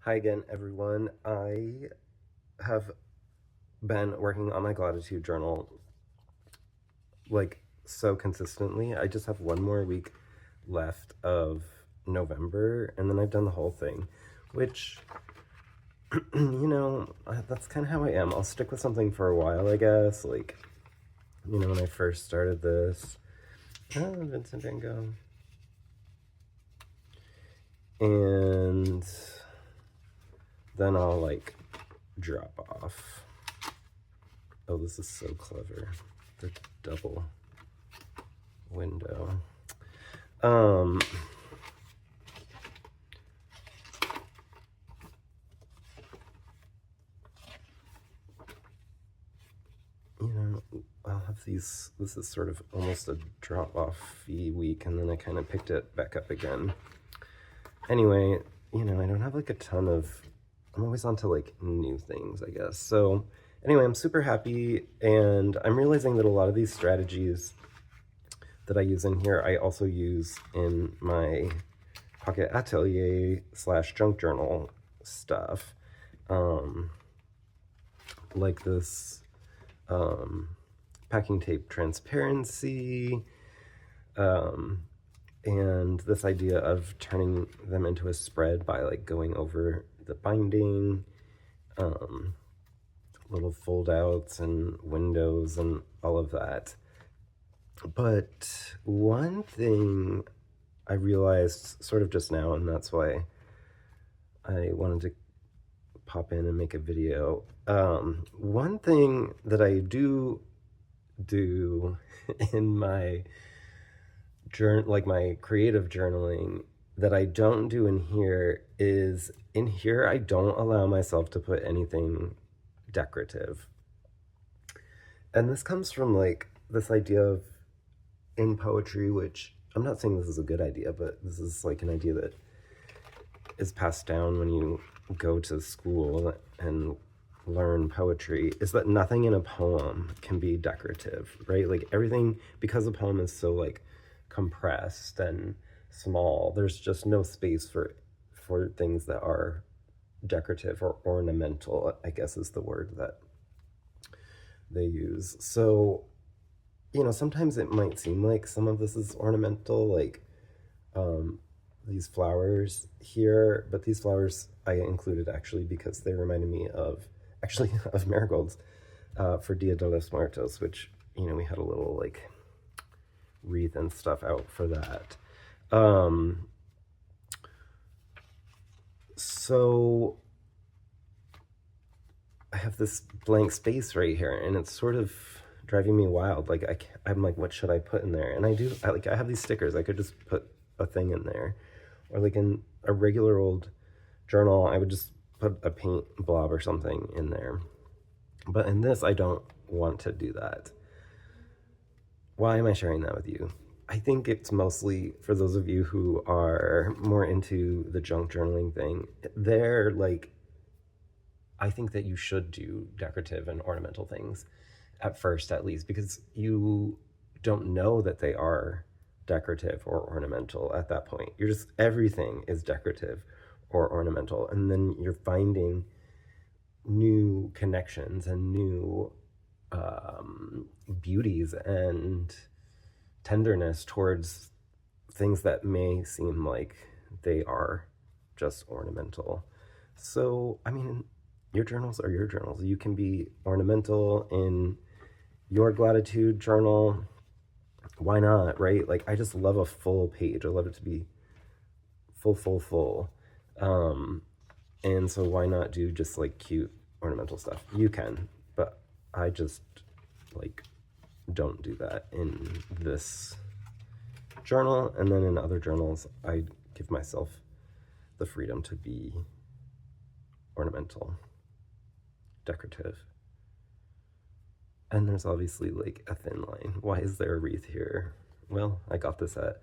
Hi again, everyone. I have been working on my Gladitude journal like so consistently. I just have one more week left of November, and then I've done the whole thing, which, that's kind of how I am. I'll stick with something for a while, I guess. Like, when I first started this, Vincent Van Gogh. And then I'll like drop off. Oh, this is so clever. The double window. I'll have these, this is sort of almost a drop-off-y week, and then I kind of picked it back up again. Anyway, I don't have like a ton of, I'm always onto like new things, I guess. So anyway, I'm super happy, and I'm realizing that a lot of these strategies that I use in here, I also use in my pocket atelier / junk journal stuff. Like this packing tape transparency, and this idea of turning them into a spread by like going over the binding, little foldouts and windows and all of that. But one thing I realized sort of just now, and that's why I wanted to pop in and make a video. One thing that I do in my my creative journaling that I don't do in here is, in here I don't allow myself to put anything decorative. And this comes from like this idea of, in poetry, which I'm not saying this is a good idea, but this is like an idea that is passed down when you go to school and learn poetry, is that nothing in a poem can be decorative, right? Like everything, because a poem is so like compressed and small, there's just no space for things that are decorative or ornamental, I guess is the word that they use. So sometimes it might seem like some of this is ornamental, like these flowers here, but these flowers I included actually because they reminded me of marigolds for Dia de los Muertos, which we had a little like wreath and stuff out for that. So I have this blank space right here, and it's sort of driving me wild. Like I'm like, what should I put in there? And I have these stickers. I could just put a thing in there, or like in a regular old journal, I would just put a paint blob or something in there. But in this, I don't want to do that. Why am I sharing that with you? I think it's mostly for those of you who are more into the junk journaling thing. They're like, I think that you should do decorative and ornamental things at first, at least, because you don't know that they are decorative or ornamental at that point. You're just, everything is decorative or ornamental, and then you're finding new connections and new beauties and tenderness towards things that may seem like they are just ornamental. So, I mean, your journals are your journals. You can be ornamental in your Gladitude journal. Why not, right? Like, I just love a full page. I love it to be full. And so why not do just like cute ornamental stuff? You can, but I just like don't do that in this journal. And then in other journals, I give myself the freedom to be ornamental, decorative. And there's obviously like a thin line. Why is there a wreath here? Well, I got this at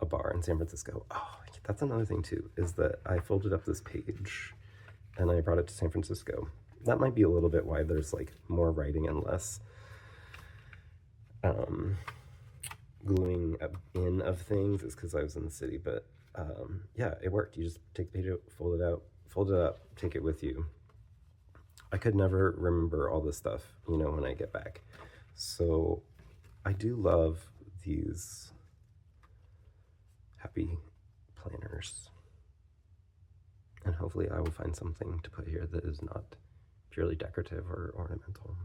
a bar in San Francisco. Oh, that's another thing too, is that I folded up this page and I brought it to San Francisco. That might be a little bit why there's like more writing and less gluing in of things, is because I was in the city. But yeah, it worked. You just take the page out, fold it out, fold it up, take it with you. I could never remember all this stuff, you know, when I get back. So I do love these happy planners. And hopefully I will find something to put here that is not purely decorative or ornamental.